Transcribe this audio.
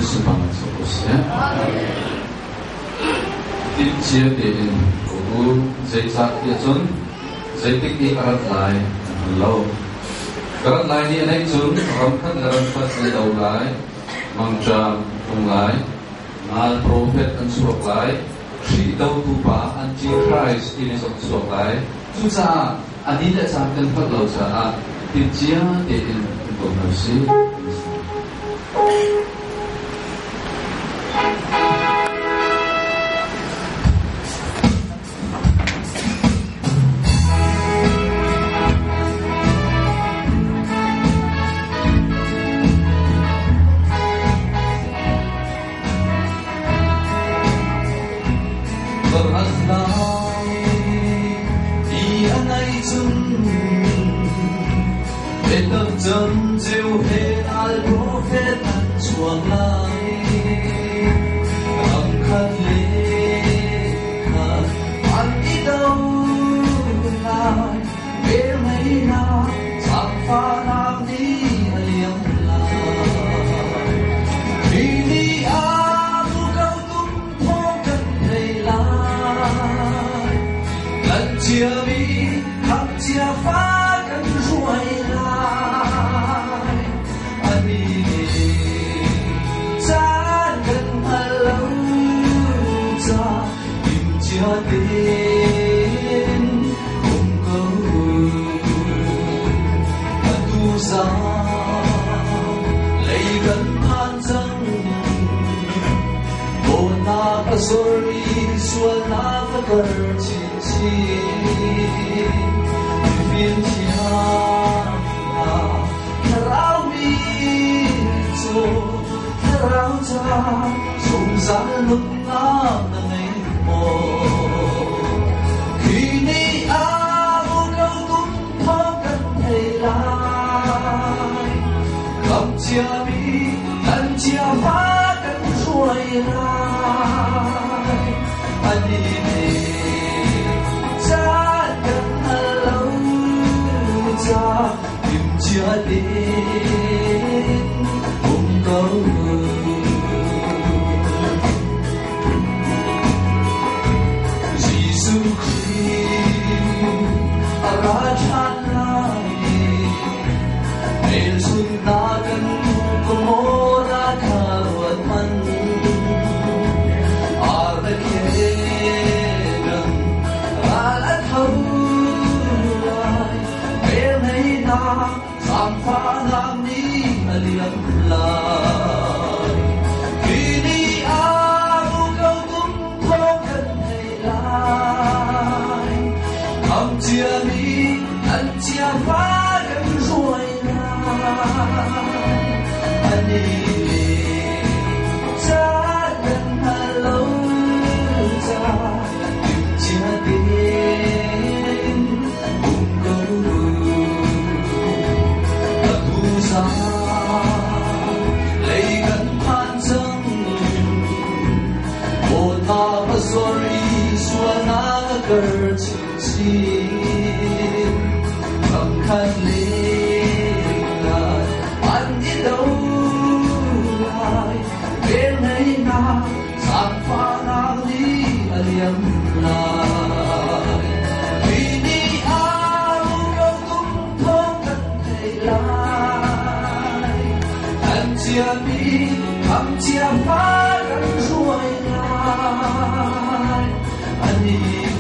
是帮助不是？tiếp chia tiền của dây chắc địa chun dây tích đi arat lại lâu arat lại đi anh ấy chun ram khát ram khát dây đầu lại mang tràm tung lại mal prophet an suộc lại khi đâu tu ba antichrist ini suộc lại chú sa anh đi lại sang cần phát lâu sa tiếp chia tiền của người sĩ Dần dịu hết al prophet ăn chuông lại âm khát lệ khát ăn ít đâu lại về mấy na sang pha nam đi liềm lại vì đi áo câu tung thô cần thầy lại lần chia bi khắp chia phá cần ruồi lại cho đến không câu mà tu ra lấy gần than rằng bộ na ta sorry xuân na ta cờ chín chín phiền chia rau mi cho rau cha sung sáng lúc na ngày khi ni áo câu tung thó cần thầy lại khắp chia bi lần chia phá cần ruồi lại anh đi về cha cần lâu cha tìm chia đến cùng câu sang pha nam ni aliam lai khi đi áo câu tung thô cần thầy lại không chia mi anh chia phá cần ruồi lại anh đi cha cần lâu cha tìm chia đến cùng câu lấy gần than rằng một na mà sorry xua na cờ chín chín cầm khăn lên lại anh đi đâu lại bên này na sang pha na đi liềm lại vì đi áo câu tung thô cần thầy lại chia bi khắp chia phá cần ruồi lại anh đi